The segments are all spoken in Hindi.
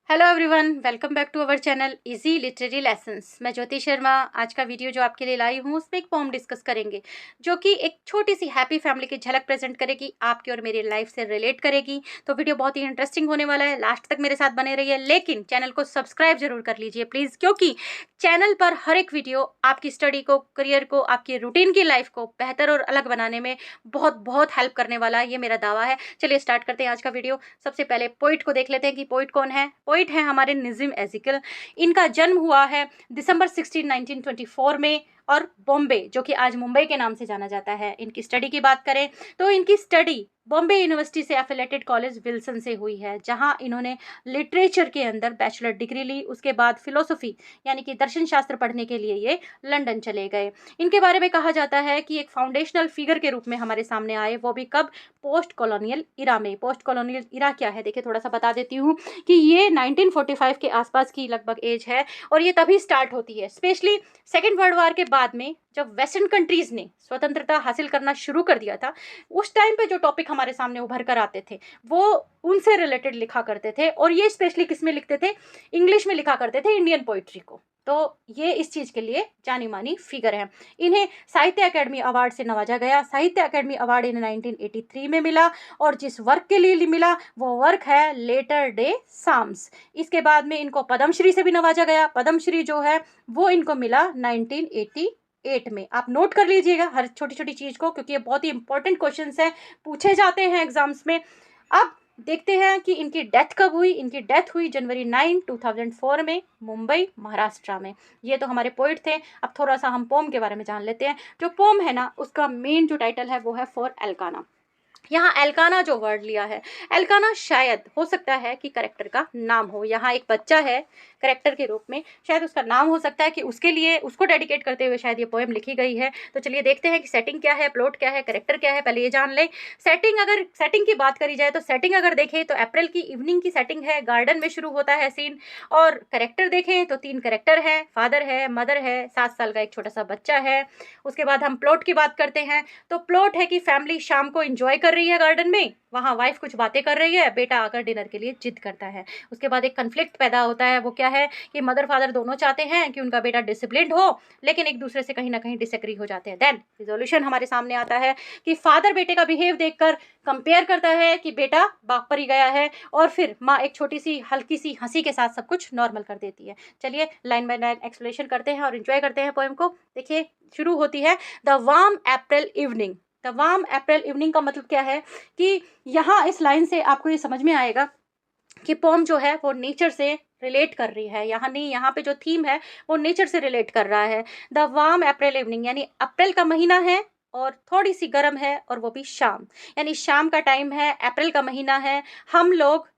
Hello everyone, welcome back to our channel easy literary lessons. मैं ज्योति शर्मा। आज का वीडियो जो आपके लिए लाई हूँ उसमें एक पोम डिस्कस करेंगे जो कि एक छोटी सी हैप्पी फैमिली की झलक प्रेजेंट करेगी, आपकी और मेरी लाइफ से रिलेट करेगी। तो वीडियो बहुत ही इंटरेस्टिंग होने वाला है, लास्ट तक मेरे साथ बने रहिए। लेकिन चैनल को सब्सक्राइब जरूर कर लीजिए प्लीज़, क्योंकि चैनल पर हर एक वीडियो आपकी स्टडी को, करियर को, आपकी रूटीन की लाइफ को बेहतर और अलग बनाने में बहुत बहुत हेल्प करने वाला है, ये मेरा दावा है। चलिए स्टार्ट करते हैं आज का वीडियो। सबसे पहले पोइट को देख लेते हैं कि पोइट कौन है। पोइट है हमारे नज़ीम एज़िकल। इनका जन्म हुआ है दिसंबर 16 1924 में, और बॉम्बे जो कि आज मुंबई के नाम से जाना जाता है। इनकी स्टडी की बात करें तो इनकी स्टडी बॉम्बे यूनिवर्सिटी से एफिलेटेड कॉलेज विल्सन से हुई है, जहां इन्होंने लिटरेचर के अंदर बैचलर डिग्री ली। उसके बाद फिलोसफी यानी कि दर्शन शास्त्र पढ़ने के लिए ये लंदन चले गए। इनके बारे में कहा जाता है कि एक फाउंडेशनल फिगर के रूप में हमारे सामने आए, वो भी कब? पोस्ट कॉलोनियल इरा में। पोस्ट कॉलोनियल इरा क्या है, देखिए थोड़ा सा बता देती हूँ कि ये 1945 के आसपास की लगभग एज है, और ये तभी स्टार्ट होती है स्पेशली सेकेंड वर्ल्ड वार के बाद में, जब वेस्टर्न कंट्रीज ने स्वतंत्रता हासिल करना शुरू कर दिया था। उस टाइम पे जो टॉपिक हमारे सामने उभर कर आते थे वो उनसे रिलेटेड लिखा करते थे, और ये स्पेशली किस में लिखते थे? इंग्लिश में लिखा करते थे, इंडियन पोइट्री को। तो ये इस चीज़ के लिए जानी मानी फिगर है। इन्हें साहित्य अकेडमी अवार्ड से नवाजा गया। साहित्य अकेडमी अवार्ड इन्हें 1983 में मिला, और जिस वर्क के लिए मिला वो वर्क है लेटर डे साम्स। इसके बाद में इनको पद्मश्री से भी नवाजा गया। पद्मश्री जो है वो इनको मिला 1988 में। आप नोट कर लीजिएगा हर छोटी छोटी चीज़ को, क्योंकि ये बहुत ही इंपॉर्टेंट क्वेश्चंस हैं, पूछे जाते हैं एग्जाम्स में। अब देखते हैं कि इनकी डेथ कब हुई। इनकी डेथ हुई जनवरी 9 2004 में, मुंबई महाराष्ट्र में। ये तो हमारे पोइट थे। अब थोड़ा सा हम पोम के बारे में जान लेते हैं। जो पोम है ना, उसका मेन जो टाइटल है वो है फॉर एल्काना। यहाँ एल्काना जो वर्ड लिया है, एल्काना शायद हो सकता है कि करेक्टर का नाम हो। यहाँ एक बच्चा है करेक्टर के रूप में, शायद उसका नाम हो सकता है कि उसके लिए, उसको डेडिकेट करते हुए शायद ये पोएम लिखी गई है। तो चलिए देखते हैं कि सेटिंग क्या है, प्लॉट क्या है, करेक्टर क्या है, पहले ये जान लें। सेटिंग की बात करी जाए तो सेटिंग अगर देखें तो अप्रैल की इवनिंग की सेटिंग है, गार्डन में शुरू होता है सीन। और करेक्टर देखें तो 3 करेक्टर है, फादर है, मदर है, 7 साल का एक छोटा सा बच्चा है। उसके बाद हम प्लॉट की बात करते हैं तो प्लॉट है कि फैमिली शाम को एंजॉय कर रही है गार्डन में, वहाँ वाइफ कुछ बातें कर रही है, बेटा आकर डिनर के लिए जिद करता है। उसके बाद एक कन्फ्लिक्ट पैदा होता है, वो क्या है कि मदर फादर दोनों चाहते हैं कि उनका बेटा डिसिप्लिन्ड हो, लेकिन एक दूसरे से कहीं ना कहीं डिसएग्री हो जाते हैं। देन रिजोल्यूशन हमारे सामने आता है कि फादर बेटे का बिहेव देखकर कंपेयर करता है कि बेटा बाप पर ही गया है, और फिर माँ एक छोटी सी हल्की सी हंसी के साथ सब कुछ नॉर्मल कर देती है। चलिए लाइन बाय लाइन एक्सप्लेनेशन करते हैं और एंजॉय करते हैं पोएम को। देखिए शुरू होती है the warm April evening. The warm April evening का मतलब क्या है कि यहाँ इस लाइन से आपको ये समझ में आएगा कि पोम जो है वो नेचर से रिलेट कर रही है। यहाँ नहीं, यहाँ पे जो थीम है वो नेचर से रिलेट कर रहा है। द वार्म अप्रैल इवनिंग यानी अप्रैल का महीना है और थोड़ी सी गर्म है, और वो भी शाम, यानी शाम का टाइम है, अप्रैल का महीना है। हम लोग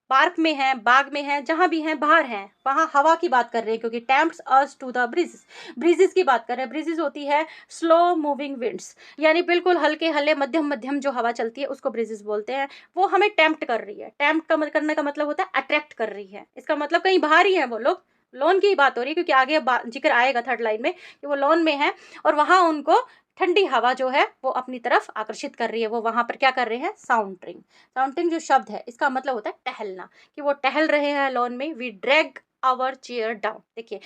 पार्क में हैं, बाग में हैं, जहाँ भी हैं, बाहर हैं। वहाँ हवा की बात कर रहे हैं क्योंकि tempts us to the breezes. Breezes की बात कर रहे हैं। ब्रीजेस होती है स्लो मूविंग विंड्स, यानी बिल्कुल हल्के हल्के मध्यम मध्यम जो हवा चलती है उसको ब्रीजेस बोलते हैं। वो हमें टेम्प्ट कर रही है। टेम्प्ट का करने का मतलब होता है अट्रैक्ट कर रही है। इसका मतलब कहीं बाहर ही है वो लोग। लॉन की बात हो रही है क्योंकि आगे जिक्र आएगा थर्ड लाइन में कि वो लॉन में है, और वहाँ उनको ठंडी हवा जो है वो अपनी तरफ आकर्षित कर रही है। वो वहां पर क्या कर रहे हैं? साउंटरिंग। साउंटरिंग जो शब्द है इसका मतलब होता है टहलना, कि वो टहल रहे हैं लॉन में। We drag our chair down. देखिए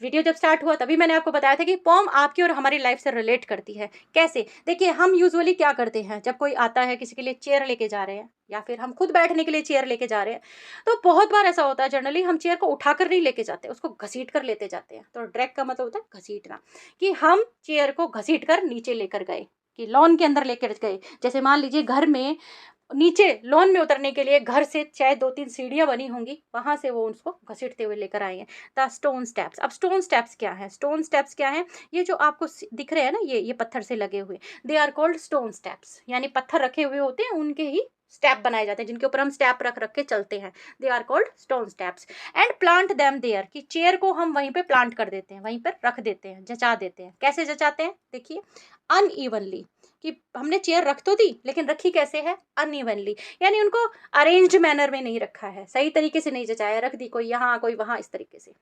वीडियो जब स्टार्ट हुआ तभी मैंने आपको बताया था कि पोम आपकी और हमारी लाइफ से रिलेट करती है। कैसे? देखिए हम यूजुअली क्या करते हैं, जब कोई आता है किसी के लिए चेयर लेके जा रहे हैं, या फिर हम खुद बैठने के लिए चेयर लेके जा रहे हैं, तो बहुत बार ऐसा होता है जनरली हम चेयर को उठाकर नहीं लेके जाते, उसको घसीट कर लेते जाते हैं। तो ड्रैग का मतलब होता है घसीटना, कि हम चेयर को घसीट कर नीचे लेकर गए, कि लॉन के अंदर लेकर गए। जैसे मान लीजिए घर में नीचे लॉन में उतरने के लिए घर से चाहे 2-3 सीढ़ियां बनी होंगी, वहां से वो उसको घसीटते हुए लेकर आए हैं। The stone steps. अब स्टोन स्टेप्स क्या है? स्टोन स्टेप्स क्या है? ये जो आपको दिख रहे हैं ना, ये पत्थर से लगे हुए, they are called stone steps. यानी पत्थर रखे हुए होते हैं, उनके ही स्टेप बनाए जाते हैं, जिनके ऊपर हम स्टेप रख रख के चलते हैं। They are called stone steps. And plant them there, कि चेयर को हम वहीं पे प्लांट कर देते हैं, वहीं पर रख देते हैं, जचा देते हैं। कैसे जचाते हैं? देखिए अनइवनली, कि हमने चेयर रख तो दी लेकिन रखी कैसे है? अनइवनली, यानी उनको अरेंज्ड मैनर में नहीं रखा है, सही तरीके से नहीं जचाया, रख दी कोई यहाँ कोई वहाँ, इस तरीके से।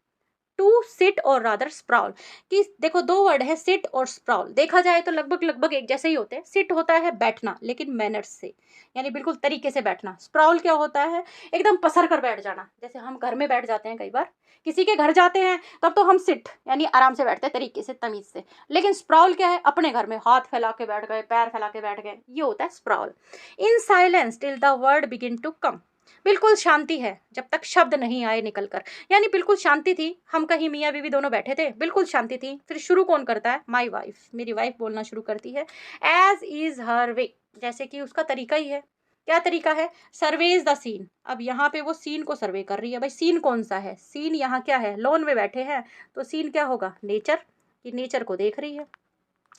टू सिट और रादर स्प्राउल। कि देखो दो वर्ड है सिट और स्प्राउल, देखा जाए तो लगभग लगभग एक जैसे ही होते हैं। सिट होता है बैठना, लेकिन मैनर्स से, यानी बिल्कुल तरीके से बैठना। स्प्राउल क्या होता है, एकदम पसर कर बैठ जाना, जैसे हम घर में बैठ जाते हैं कई बार, किसी के घर जाते हैं तब तो हम सिट यानी आराम से बैठते हैं तरीके से तमीज से, लेकिन स्प्राउल क्या है, अपने घर में हाथ फैला के बैठ गए, पैर फैला के बैठ गए, ये होता है sprawl. In silence till the word begin to come. बिल्कुल शांति है जब तक शब्द नहीं आए निकल कर, यानी बिल्कुल शांति थी। हम कहीं मियाँ बीवी दोनों बैठे थे, बिल्कुल शांति थी। फिर शुरू कौन करता है, माई वाइफ, मेरी वाइफ बोलना शुरू करती है। एज इज हर वे, जैसे कि उसका तरीका ही है। क्या तरीका है, सर्वेज द सीन। अब यहाँ पे वो सीन को सर्वे कर रही है। भाई सीन कौन सा है, सीन यहाँ क्या है, लॉन में बैठे हैं, तो सीन क्या होगा, नेचर, कि नेचर को देख रही है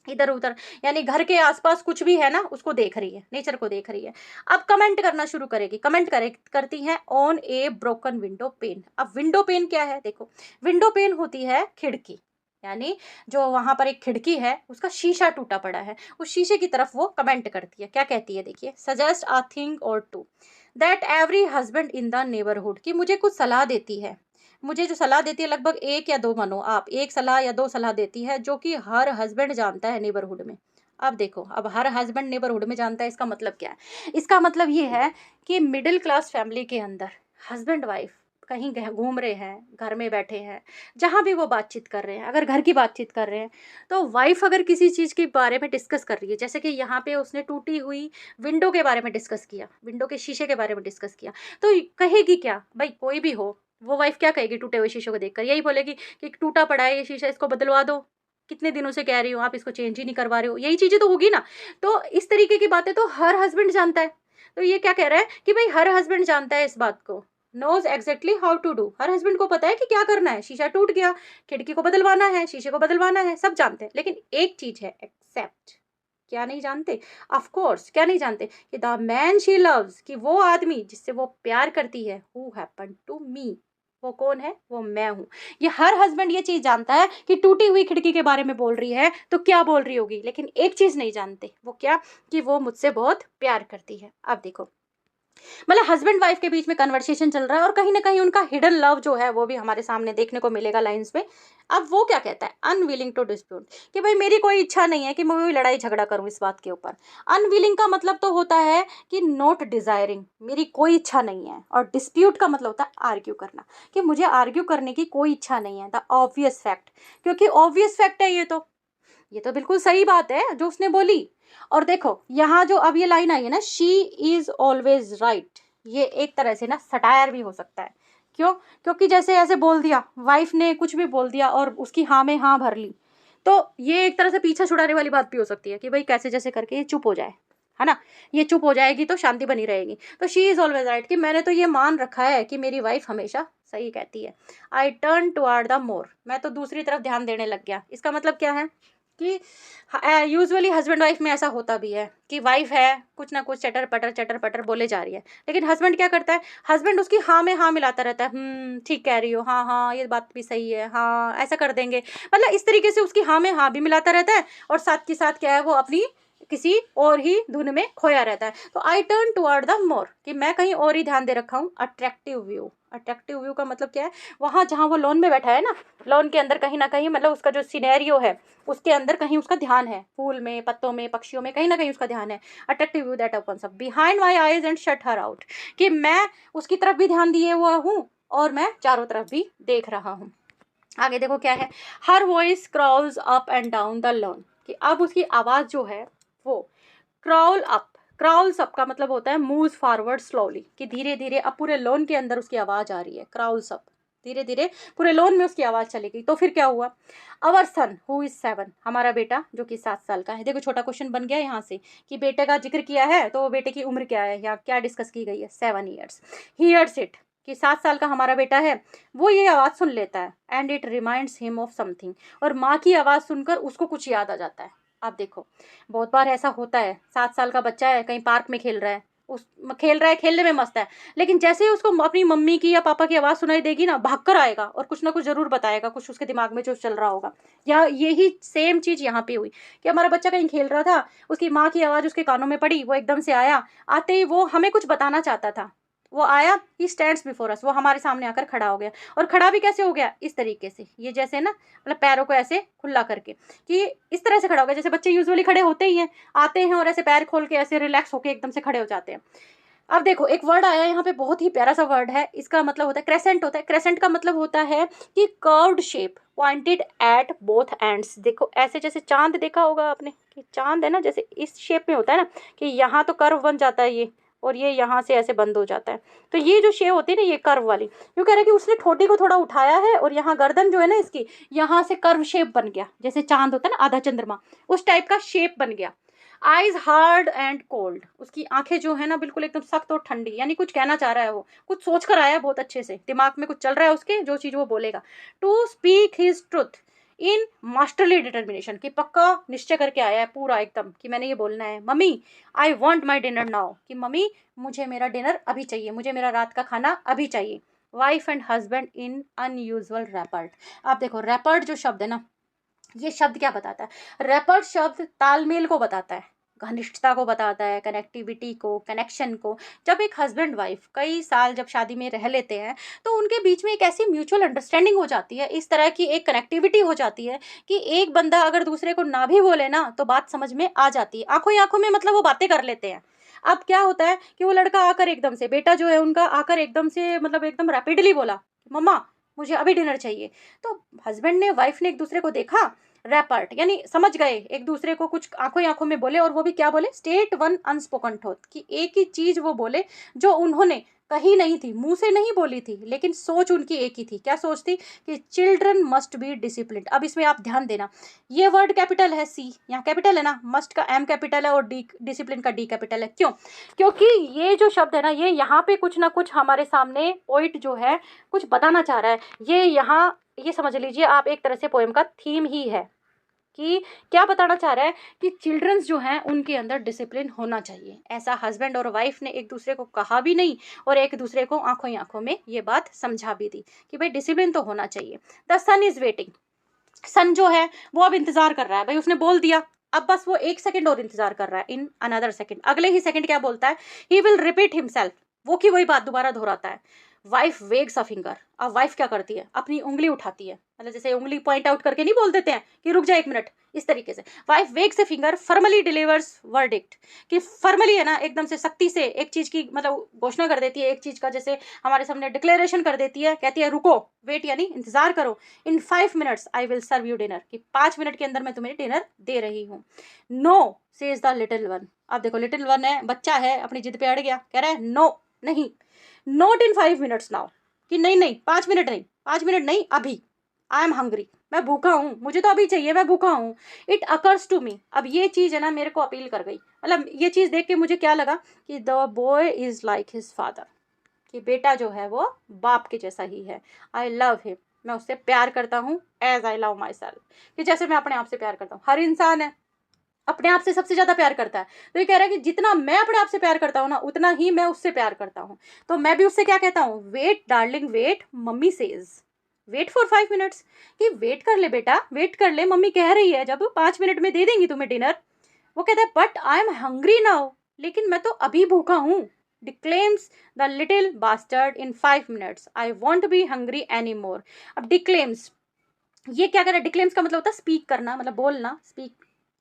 इधर उधर, यानी घर के आसपास कुछ भी है ना उसको देख रही है, नेचर को देख रही है। अब कमेंट करना शुरू करेगी, करती हैं on A broken window pane. अब विंडो पेन क्या है, देखो विंडो पेन होती है खिड़की, यानी जो वहां पर एक खिड़की है उसका शीशा टूटा पड़ा है, उस शीशे की तरफ वो कमेंट करती है। क्या कहती है, देखिए, suggest a thing or two that every husband in the neighbourhood, कि मुझे कुछ सलाह देती है, मुझे जो सलाह देती है लगभग एक या दो, मानो आप एक सलाह या दो सलाह देती है जो कि हर हस्बैंड जानता है नेबरहुड में। अब देखो, अब हर हस्बैंड नेबरहुड में जानता है, इसका मतलब क्या है, इसका मतलब ये है कि मिडिल क्लास फैमिली के अंदर हस्बैंड वाइफ कहीं घूम रहे हैं, घर में बैठे हैं, जहाँ भी वो बातचीत कर रहे हैं, अगर घर की बातचीत कर रहे हैं, तो वाइफ अगर किसी चीज़ के बारे में डिस्कस कर रही है, जैसे कि यहाँ पे उसने टूटी हुई विंडो के बारे में डिस्कस किया, विंडो के शीशे के बारे में डिस्कस किया, तो कहेगी क्या, भाई कोई भी हो, वो वाइफ क्या कहेगी टूटे हुए शीशे को देखकर, यही बोलेगी कि टूटा पड़ा है ये शीशा, इसको बदलवा दो, कितने दिनों से कह रही हो आप इसको चेंज ही नहीं करवा रहे हो, यही चीजें तो होगी ना। तो इस तरीके की बातें तो हर हस्बैंड जानता है। तो ये क्या कह रहा है कि भाई हर हस्बैंड जानता है इस बात को, knows exactly how to do, हर हस्बैंड को पता है कि क्या करना है, शीशा टूट गया, खिड़की को बदलवाना है, शीशे को बदलवाना है, सब जानते हैं। लेकिन एक चीज है, एक्सेप्ट, क्या नहीं जानते, ऑफ कोर्स क्या नहीं जानते, कि द मैन शी लव्स, कि वो आदमी जिससे वो प्यार करती है, हु हैपन टू मी, वो कौन है, वो मैं हूं। ये हर हस्बैंड ये चीज जानता है कि टूटी हुई खिड़की के बारे में बोल रही है तो क्या बोल रही होगी, लेकिन एक चीज नहीं जानते, वो क्या, कि वो मुझसे बहुत प्यार करती है। अब देखो, मतलब हस्बैंड वाइफ के बीच में कन्वर्सेशन चल रहा है और कहीं ना कहीं उनका हिडन लव जो है वो भी हमारे सामने देखने को मिलेगा लाइंस में। अब वो क्या कहता है, अनविलिंग टू डिस्प्यूट, कि भाई मेरी कोई इच्छा नहीं है कि मैं भी लड़ाई झगड़ा करूं इस बात के ऊपर। अनविलिंग का मतलब तो होता है कि नॉट डिजायरिंग, मेरी कोई इच्छा नहीं है, और डिस्प्यूट का मतलब होता है आर्ग्यू करना, कि मुझे आर्ग्यू करने की कोई इच्छा नहीं है, द ऑब्वियस फैक्ट, क्योंकि ऑब्वियस फैक्ट है ये तो बिल्कुल सही बात है जो उसने बोली। और देखो यहाँ जो अब ये लाइन आई है ना, शी इज ऑलवेज राइट, ये एक तरह से ना सटायर भी हो सकता है। क्यों, क्योंकि जैसे ऐसे बोल दिया, वाइफ ने कुछ भी बोल दिया और उसकी हाँ में हाँ भर ली, तो ये एक तरह से पीछा छुड़ाने वाली बात भी हो सकती है कि भाई कैसे जैसे करके ये चुप हो जाए, है ना, ये चुप हो जाएगी तो शांति बनी रहेगी। तो शी इज ऑलवेज राइट, कि मैंने तो ये मान रखा है कि मेरी वाइफ हमेशा सही कहती है। I turn toward the more, मैं तो दूसरी तरफ ध्यान देने लग गया। इसका मतलब क्या है कि यूजुअली हस्बैंड वाइफ में ऐसा होता भी है कि वाइफ है कुछ ना कुछ चटर पटर बोले जा रही है, लेकिन हस्बैंड क्या करता है, हस्बैंड उसकी हाँ में हाँ मिलाता रहता है, ठीक कह रही हो, हाँ हाँ ये बात भी सही है, हाँ ऐसा कर देंगे, मतलब इस तरीके से उसकी हाँ में हाँ भी मिलाता रहता है, और साथ के साथ क्या है, वो अपनी किसी और ही धुन में खोया रहता है। तो I turn toward the more, कि मैं कहीं और ही ध्यान दे रखा हूँ। अट्रैक्टिव व्यू, अट्रैक्टिव व्यू का मतलब क्या है, वहाँ जहाँ वो लॉन में बैठा है ना, लॉन के अंदर कहीं ना कहीं, मतलब उसका जो सिनेरियो है उसके अंदर कहीं उसका ध्यान है, फूल में, पत्तों में, पक्षियों में, कहीं ना कहीं उसका ध्यान है। Attractive view that opens up behind my eyes and shut her out, कि मैं उसकी तरफ भी ध्यान दिए हुआ हूँ और मैं चारों तरफ भी देख रहा हूँ। आगे देखो क्या है, her voice crawls up and down the lawn, कि अब उसकी आवाज़ जो है वो क्रॉल अप, क्रॉल्स अप का मतलब होता है मूव फॉरवर्ड स्लोली, कि धीरे धीरे अब पूरे लोन के अंदर उसकी आवाज़ आ रही है, क्रॉल्स अप, धीरे धीरे पूरे लोन में उसकी आवाज़ चलेगी। तो फिर क्या हुआ, अवर सन हु इज 7, हमारा बेटा जो कि 7 साल का है। देखो छोटा क्वेश्चन बन गया यहाँ से कि बेटे का जिक्र किया है, तो बेटे की उम्र क्या है या क्या डिस्कस की गई है, 7 ईयर्स। हियर्स इट, कि 7 साल का हमारा बेटा है, वो ये आवाज़ सुन लेता है, and it reminds him of something, और माँ की आवाज़ सुनकर उसको कुछ याद आ जाता है। आप देखो बहुत बार ऐसा होता है, 7 साल का बच्चा है, कहीं पार्क में खेल रहा है, खेलने में मस्त है, लेकिन जैसे ही उसको अपनी मम्मी की या पापा की आवाज़ सुनाई देगी ना, भाग कर आएगा और कुछ ना कुछ ज़रूर बताएगा, कुछ उसके दिमाग में जो चल रहा होगा। या यही सेम चीज़ यहाँ पे हुई कि हमारा बच्चा कहीं खेल रहा था, उसकी माँ की आवाज़ उसके कानों में पड़ी, वो एकदम से आया, आते ही वो हमें कुछ बताना चाहता था, वो आया, ही स्टैंड्स बिफोर अस, वो हमारे सामने आकर खड़ा हो गया। और खड़ा भी कैसे हो गया, इस तरीके से, ये जैसे ना मतलब पैरों को ऐसे खुला करके, कि इस तरह से खड़ा हो गया जैसे बच्चे यूजुअली खड़े होते ही हैं, आते हैं और ऐसे पैर खोल के ऐसे रिलैक्स होके एकदम से खड़े हो जाते हैं। अब देखो एक वर्ड आया यहाँ पे, बहुत ही प्यारा सा वर्ड है, इसका मतलब होता है क्रेसेंट होता है। क्रेसेंट का मतलब होता है कि curved shape pointed at both ends. देखो ऐसे जैसे चांद देखा होगा आपने, कि चांद है ना जैसे इस शेप में होता है ना, कि यहाँ तो कर्व बन जाता है ये, और ये यहाँ से ऐसे बंद हो जाता है। तो ये जो शेप होती है ना, ये कर्व वाली, यूँ कह रहा है कि उसने ठोडी को थोड़ा उठाया है और यहाँ गर्दन जो है ना इसकी, यहाँ से कर्व शेप बन गया, जैसे चांद होता है ना आधा चंद्रमा, उस टाइप का शेप बन गया। आईज हार्ड एंड कोल्ड, उसकी आंखें जो है ना बिल्कुल एकदम सख्त और ठंडी, यानी कुछ कहना चाह रहा है, वो कुछ सोच कर आया है बहुत अच्छे से, दिमाग में कुछ चल रहा है उसके, जो चीज़ वो बोलेगा। To speak his truth in masterly determination, कि पक्का निश्चय करके आया है पूरा एकदम, कि मैंने ये बोलना है। Mummy I want my dinner now, कि मम्मी मुझे मेरा डिनर अभी चाहिए, मुझे मेरा रात का खाना अभी चाहिए। Wife and husband in unusual rapport. आप देखो रैपर्ड जो शब्द है ना, ये शब्द क्या बताता है, रैपर्ड शब्द तालमेल को बताता है, घनिष्ठता को बताता है, कनेक्टिविटी को, कनेक्शन को। जब एक हस्बैंड वाइफ कई साल जब शादी में रह लेते हैं, तो उनके बीच में एक ऐसी म्यूचुअल अंडरस्टैंडिंग हो जाती है, इस तरह की एक कनेक्टिविटी हो जाती है कि एक बंदा अगर दूसरे को ना भी बोले ना तो बात समझ में आ जाती है, आंखों ही आंखों में मतलब वो बातें कर लेते हैं। अब क्या होता है कि वो लड़का आकर एकदम से, बेटा जो है उनका आकर एकदम से मतलब एकदम रैपिडली बोला, मम्मा मुझे अभी डिनर चाहिए। तो हस्बैंड ने वाइफ ने एक दूसरे को देखा, रैपर्ट यानी समझ गए एक दूसरे को, कुछ आंखों ही आंखों में बोले, और वो भी क्या बोले, स्टेट वन अनस्पोकन ट्रूथ, कि एक ही चीज वो बोले जो उन्होंने कही नहीं थी, मुंह से नहीं बोली थी, लेकिन सोच उनकी एक ही थी। क्या सोच थी, कि चिल्ड्रन मस्ट बी डिसिप्लिन। अब इसमें आप ध्यान देना, ये वर्ड कैपिटल है, सी यहाँ कैपिटल है ना, मस्ट का एम कैपिटल है और डी डिसिप्लिन का डी कैपिटल है। क्यों, क्योंकि ये जो शब्द है ना, ये यहाँ पे कुछ ना कुछ हमारे सामने पोइट जो है कुछ बताना चाह रहा है। ये यहाँ ये समझ लीजिए आप एक तरह से पोएम का थीम ही है, कि क्या बताना चाह रहा है कि चिल्ड्रंस जो हैं उनके अंदर डिसिप्लिन होना चाहिए। ऐसा हस्बैंड और वाइफ ने एक दूसरे को कहा भी नहीं, और एक दूसरे को आंखों ही आंखों में ये बात समझा भी दी कि भाई डिसिप्लिन तो होना चाहिए। द सन इज वेटिंग, सन जो है वो अब इंतजार कर रहा है, भाई उसने बोल दिया, अब बस वो एक सेकंड और इंतजार कर रहा है। इन अनदर सेकंड, अगले ही सेकंड क्या बोलता है, ही विल रिपीट हिमसेल्फ, वो की वही बात दोबारा दोहराता है। वाइफ वेग्स अ फिंगर, अब वाइफ क्या करती है, अपनी उंगली उठाती है, मतलब जैसे उंगली पॉइंट आउट करके नहीं बोल देते हैं कि रुक जा एक मिनट, इस तरीके से wife wags a finger formally delivers verdict, कि फॉर्मली है ना एकदम से सख्ती से एक चीज की मतलब घोषणा कर देती है, एक चीज का जैसे हमारे सामने डिक्लेरेशन कर देती है, कहती है रुको, वेट यानी इंतजार करो, in 5 minutes I will serve you dinner, कि 5 मिनट के अंदर मैं तुम्हें डिनर दे रही हूँ। No says the little one, अब देखो लिटिल वन है, बच्चा है, अपनी जिद पे अड़ गया, कह रहा है नो नहीं, नॉट इन 5 मिनट्स नाउ, कि नहीं नहीं 5 मिनट नहीं, 5 मिनट नहीं अभी, आई एम हंग्री, मैं भूखा हूँ, मुझे तो अभी चाहिए, मैं भूखा हूँ। इट अकर्स टू मी, अब ये चीज़ है ना मेरे को अपील कर गई, मतलब ये चीज़ देख के मुझे क्या लगा कि the boy is like his father, कि बेटा जो है वो बाप के जैसा ही है। आई लव हिम, मैं उससे प्यार करता हूँ, as I love myself, कि जैसे मैं अपने आप से प्यार करता हूँ। हर इंसान है अपने आप से सबसे ज्यादा प्यार करता है, तो ये कह रहा है कि जितना मैं अपने आप से प्यार करता हूँ ना, उतना ही मैं उससे प्यार करता हूँ। तो मैं भी उससे क्या कहता हूँ, wait darling wait, mummy says wait for 5 minutes, कि वेट कर ले बेटा, वेट कर ले, मम्मी कह रही है जब 5 मिनट में दे देंगी तुम्हें डिनर। वो कहता है but I am hungry now, लेकिन मैं तो अभी भूखा हूँ। Declaims the little bastard in 5 minutes, I won't be hungry any more. अब डिक्लेम्स, ये क्या कर रहा है, डिक्लेम्स का मतलब होता है स्पीक करना, मतलब बोलना, स्पीक,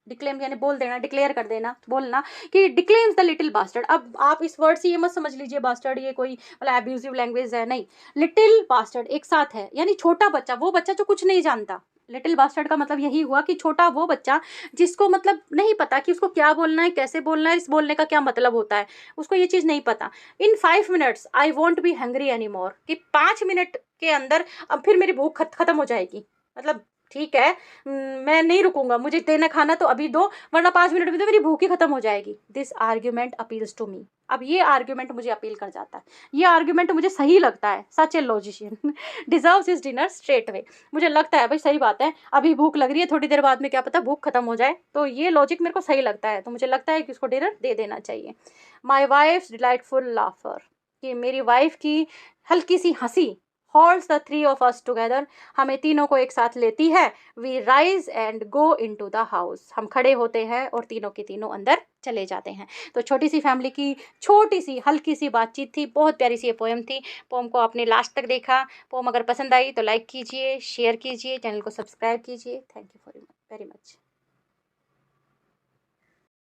डिक्लेम यानी बोल देना, डिक्लेयर कर देना, बोलना, कि डिक्लेम्स द लिटिल बास्टर्ड। अब आप इस वर्ड से ये मत समझ लीजिए बास्टर्ड ये कोई मतलब एब्यूजिव लैंग्वेज है, नहीं, लिटिल बास्टर्ड एक साथ है, यानी छोटा बच्चा, वो बच्चा जो कुछ नहीं जानता। लिटिल बास्टर्ड का मतलब यही हुआ कि छोटा वो बच्चा जिसको मतलब नहीं पता कि उसको क्या बोलना है, कैसे बोलना है, इस बोलने का क्या मतलब होता है, उसको ये चीज़ नहीं पता। इन 5 minutes I won't be hungry any मोर, कि 5 मिनट के अंदर अब फिर मेरी भूख खत्म हो जाएगी, मतलब ठीक है मैं नहीं रुकूंगा, मुझे देना खाना तो अभी दो, वरना 5 मिनट में तो मेरी भूख ही खत्म हो जाएगी। This argument appeals to me, अब ये आर्ग्यूमेंट मुझे अपील कर जाता है, ये आर्ग्यूमेंट मुझे सही लगता है। Such a logician deserves his dinner straight way, मुझे लगता है भाई सही बात है, अभी भूख लग रही है, थोड़ी देर बाद में क्या पता भूख खत्म हो जाए, तो ये लॉजिक मेरे को सही लगता है, तो मुझे लगता है कि उसको डिनर दे देना चाहिए। माई वाइफ्स डिलाइटफुल लाफर, कि मेरी वाइफ की हल्की सी हंसी, holds the three of us together, हमें तीनों को एक साथ लेती है। we rise and go into the house, हम खड़े होते हैं और तीनों के तीनों अंदर चले जाते हैं। तो छोटी सी फैमिली की छोटी सी हल्की सी बातचीत थी, बहुत प्यारी सी ये पोएम थी। पोएम को आपने लास्ट तक देखा। पोएम अगर पसंद आई तो लाइक कीजिए, शेयर कीजिए, चैनल को सब्सक्राइब कीजिए। Thank you very much.